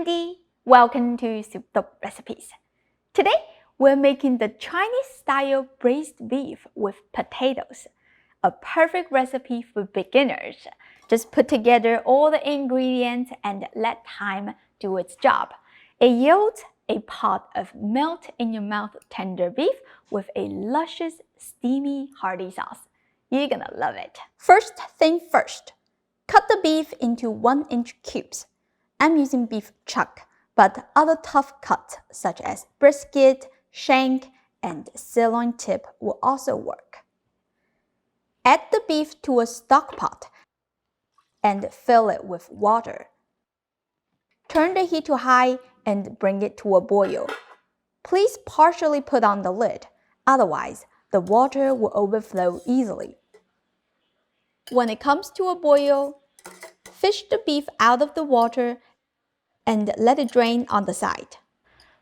everybody! Welcome to COOKBOOK Recipes. Today, we're making the Chinese-style braised beef with potatoes. A perfect recipe for beginners. Just put together all the ingredients and let time do its job. It yields a pot of melt-in-your-mouth tender beef with a luscious, steamy, hearty sauce. You're gonna love it. First thing first, cut the beef into 1-inch cubes. I'm using beef chuck, but other tough cuts such as brisket, shank, and sirloin tip will also work. Add the beef to a stock pot and fill it with water. Turn the heat to high and bring it to a boil. Please partially put on the lid, otherwise the water will overflow easily. When it comes to a boil, fish the beef out of the water and let it drain on the side.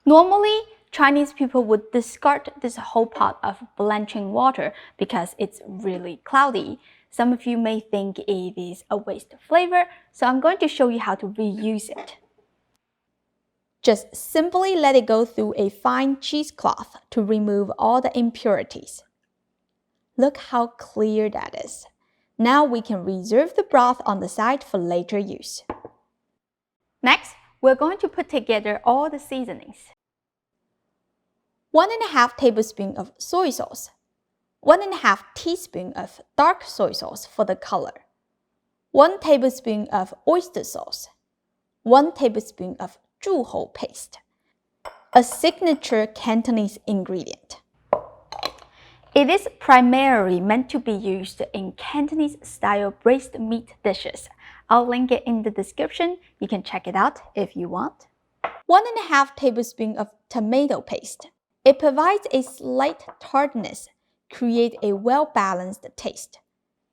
Normally, Chinese people would discard this whole pot of blanching water because it's really cloudy. Some of you may think it is a waste of flavor, so I'm going to show you how to reuse it. Just simply let it go through a fine cheesecloth to remove all the impurities. Look how clear that is. Now we can reserve the broth on the side for later use. Next, we're going to put together all the seasonings. 1½ tablespoon of soy sauce, 1½ teaspoon of dark soy sauce for the color, 1 tablespoon of oyster sauce, 1 tablespoon of zhuhou paste, a signature Cantonese ingredient. It is primarily meant to be used in Cantonese-style braised meat dishes. I'll link it in the description. You can check it out if you want. 1½ tablespoon of tomato paste. It provides a slight tartness, create a well-balanced taste.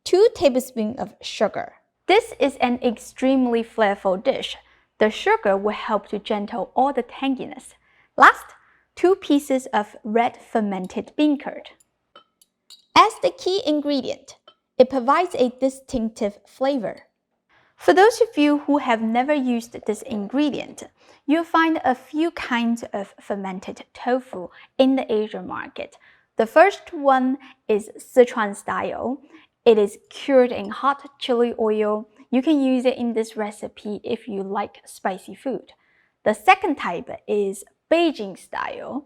2 tablespoons of sugar. This is an extremely flavorful dish. The sugar will help to gentle all the tanginess. Last, 2 pieces of red fermented bean curd. As the key ingredient, it provides a distinctive flavor. For those of you who have never used this ingredient, you'll find a few kinds of fermented tofu in the Asian market. The first one is Sichuan style. It is cured in hot chili oil. You can use it in this recipe if you like spicy food. The second type is Beijing style.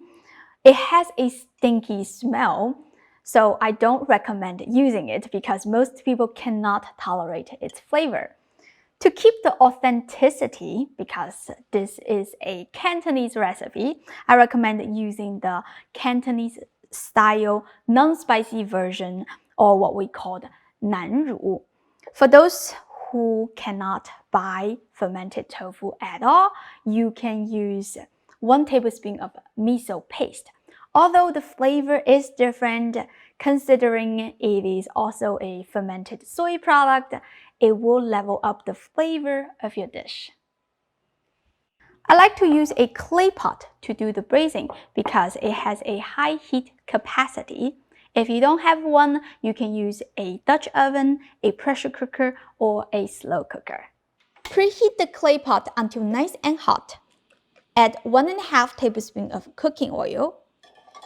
It has a stinky smell, so I don't recommend using it because most people cannot tolerate its flavor. To keep the authenticity, because this is a Cantonese recipe, I recommend using the Cantonese style non-spicy version, or what we call nanru. For those who cannot buy fermented tofu at all, you can use 1 tablespoon of miso paste. Although the flavor is different, considering it is also a fermented soy product, it will level up the flavor of your dish. I like to use a clay pot to do the braising because it has a high heat capacity. If you don't have one, you can use a Dutch oven, a pressure cooker, or a slow cooker. Preheat the clay pot until nice and hot. Add 1½ tablespoon of cooking oil.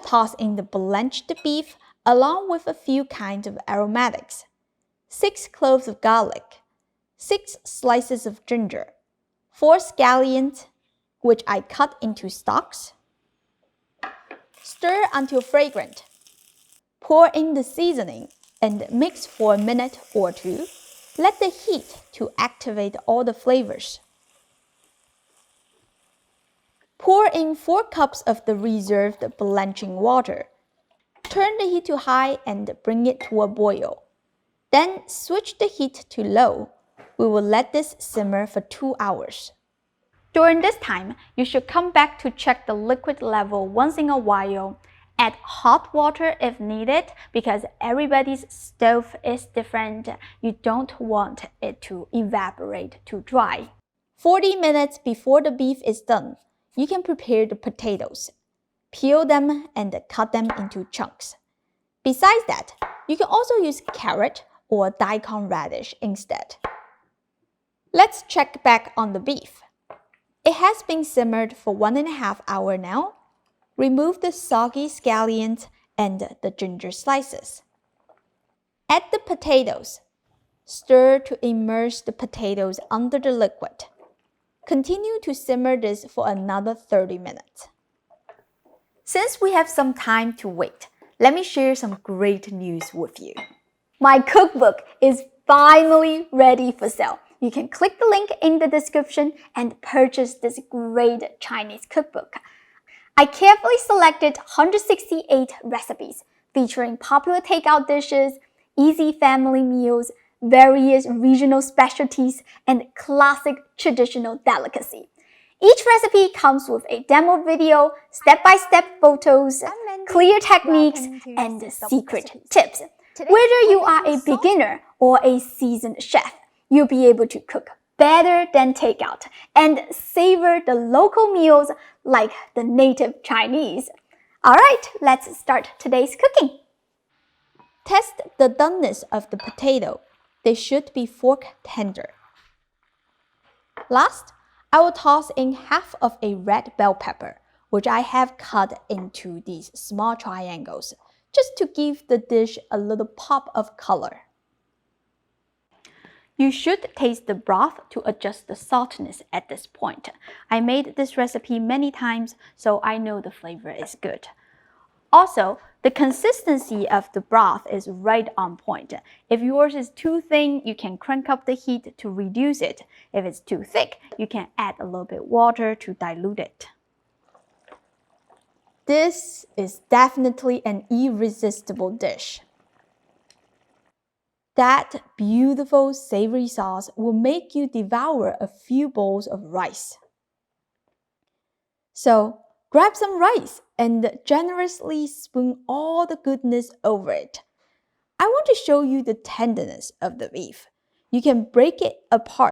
Toss in the blanched beef along with a few kinds of aromatics. 6 cloves of garlic, 6 slices of ginger, 4 scallions, which I cut into stalks. Stir until fragrant. Pour in the seasoning and mix for a minute or 2. Let the heat to activate all the flavors. Pour in 4 cups of the reserved blanching water. Turn the heat to high and bring it to a boil. Then switch the heat to low. We will let this simmer for 2 hours. During this time, you should come back to check the liquid level once in a while. Add hot water if needed because everybody's stove is different. You don't want it to evaporate too dry. 40 minutes before the beef is done, you can prepare the potatoes. Peel them and cut them into chunks. Besides that, you can also use carrot or daikon radish instead. Let's check back on the beef. It has been simmered for 1.5 hours now. Remove the soggy scallions and the ginger slices. Add the potatoes. Stir to immerse the potatoes under the liquid. Continue to simmer this for another 30 minutes. Since we have some time to wait, let me share some great news with you. My cookbook is finally ready for sale. You can click the link in the description and purchase this great Chinese cookbook. I carefully selected 168 recipes featuring popular takeout dishes, easy family meals, various regional specialties, and classic traditional delicacy. Each recipe comes with a demo video, step-by-step photos, clear techniques, and secret tips. Whether you are a beginner or a seasoned chef, you'll be able to cook better than takeout and savor the local meals like the native Chinese. Alright, let's start today's cooking. Test the doneness of the potato. They should be fork tender. Last, I will toss in half of a red bell pepper, which I have cut into these small triangles, just to give the dish a little pop of color. You should taste the broth to adjust the saltiness at this point. I made this recipe many times, so I know the flavor is good. Also, the consistency of the broth is right on point. If yours is too thin, you can crank up the heat to reduce it. If it's too thick, you can add a little bit water to dilute it. This is definitely an irresistible dish. That beautiful savory sauce will make you devour a few bowls of rice. So, grab some rice and generously spoon all the goodness over it. I want to show you the tenderness of the beef. You can break it apart